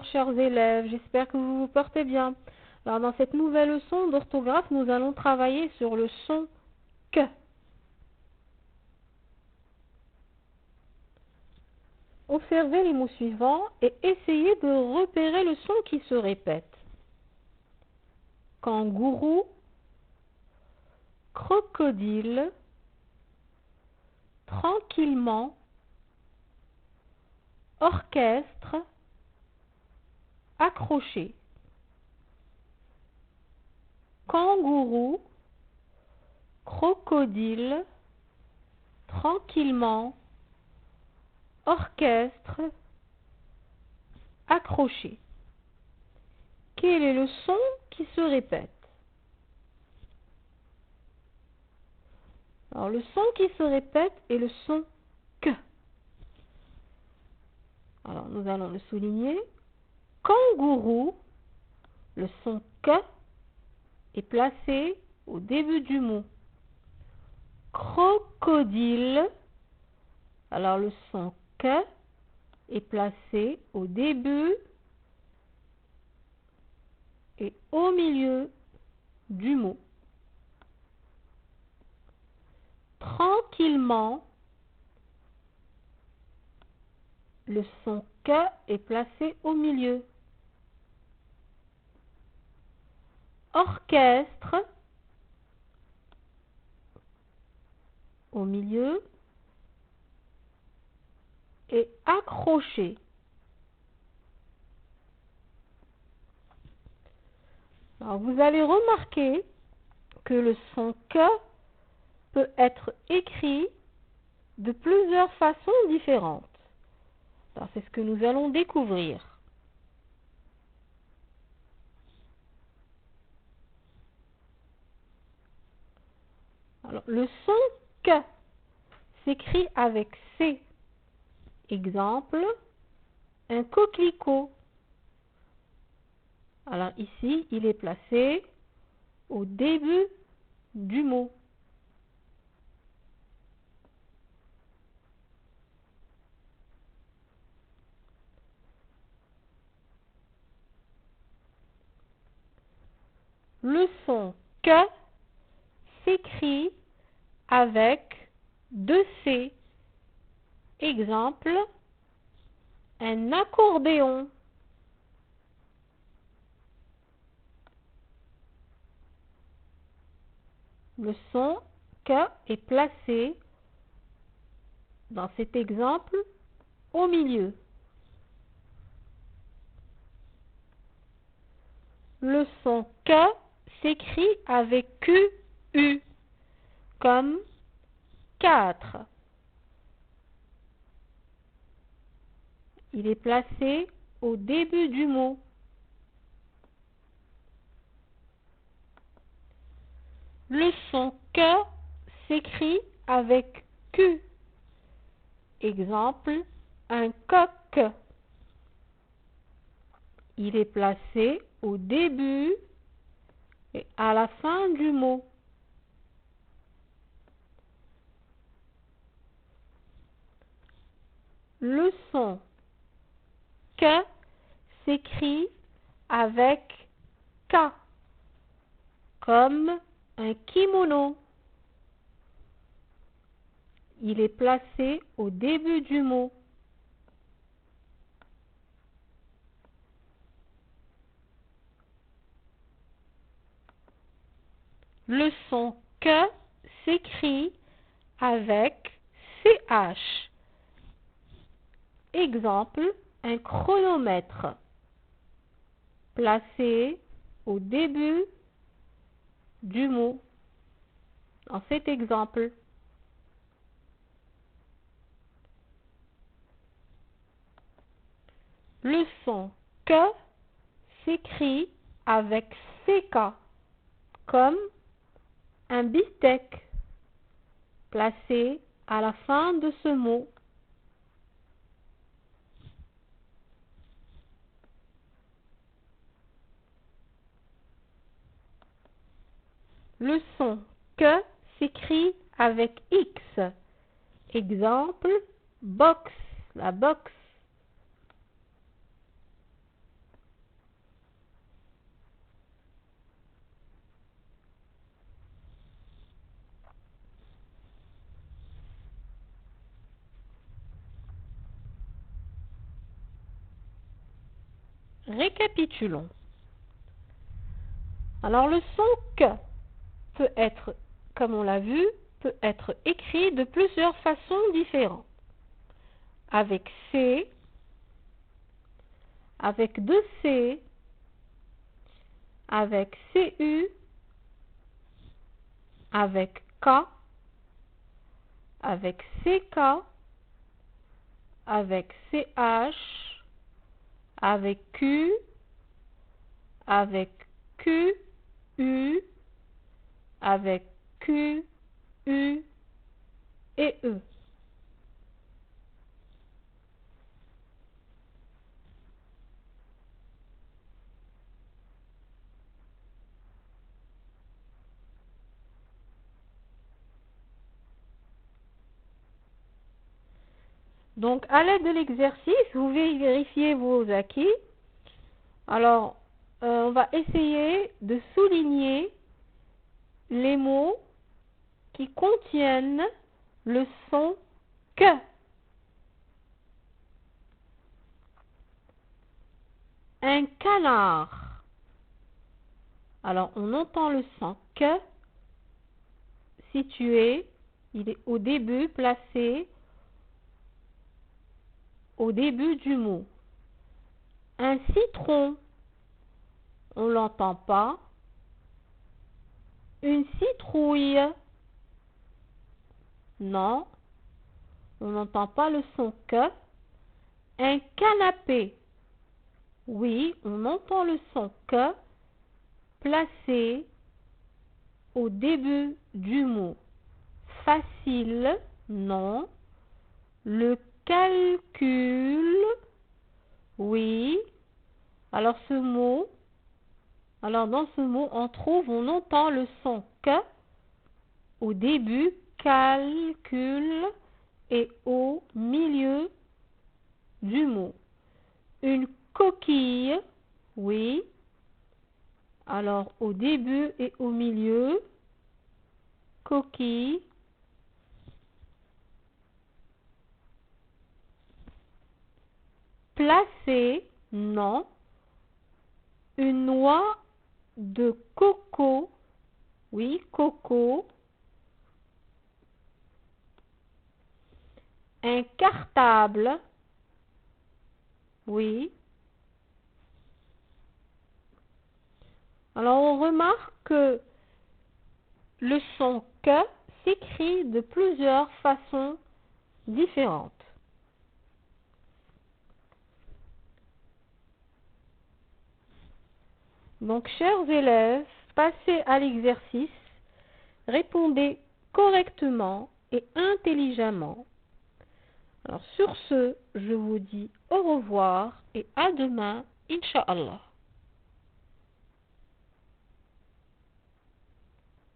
Bonjour chers élèves, j'espère que vous vous portez bien. Alors dans cette nouvelle leçon d'orthographe, nous allons travailler sur le son que. Observez les mots suivants et essayez de repérer le son qui se répète. Kangourou, crocodile, tranquillement, orchestre, accroché. Kangourou, crocodile, tranquillement, orchestre, accroché. Quel est le son qui se répète? Alors le son qui se répète est le son que. Alors nous allons le souligner. Kangourou, le son que est placé au début du mot. Crocodile, alors le son que est placé au début et au milieu du mot. Tranquillement, le son que est placé au milieu. Orchestre, au milieu, et accroché. Alors vous allez remarquer que le son que peut être écrit de plusieurs façons différentes. Alors c'est ce que nous allons découvrir. Alors, le son que s'écrit avec C. Exemple, un coquelicot. Alors ici, il est placé au début du mot. Le son que s'écrit avec deux C. Exemple, un accordéon. Le son que est placé dans cet exemple au milieu. Le son que s'écrit avec QU, comme 4. Il est placé au début du mot. Le son que s'écrit avec Q. Exemple, un coq. Il est placé au début et à la fin du mot. Le son que s'écrit avec K, comme un kimono. Il est placé au début du mot. Le son que s'écrit avec CH. Exemple, un chronomètre. Placé au début du mot. Dans cet exemple. Le son que s'écrit avec CK, comme un bistec, placé à la fin de ce mot. Le son que s'écrit avec X. Exemple, box, la box. Récapitulons. Alors le son que peut être, comme on l'a vu, peut être écrit de plusieurs façons différentes. Avec C, avec 2 C, avec CU, avec K, avec CK, avec CH, avec Q, avec QU, avec QU et E. Donc, à l'aide de l'exercice, vous vérifiez vos acquis. Alors, on va essayer de souligner les mots qui contiennent le son que. Un canard. Alors, on entend le son que situé, il est au début, placé au début du mot. Un citron, on ne l'entend pas. Une citrouille, non, on n'entend pas le son que. Un canapé, oui, on entend le son que placé au début du mot. Facile, non. Le calcul, oui. Alors dans ce mot, on entend le son que au début, calcul, et au milieu du mot. Une coquille, oui. Alors au début et au milieu, coquille. Placé, non. Une noix de coco, oui, coco. Un cartable, oui. Alors on remarque que le son que s'écrit de plusieurs façons différentes. Donc, chers élèves, passez à l'exercice, répondez correctement et intelligemment. Alors, sur ce, je vous dis au revoir et à demain, Inch'Allah.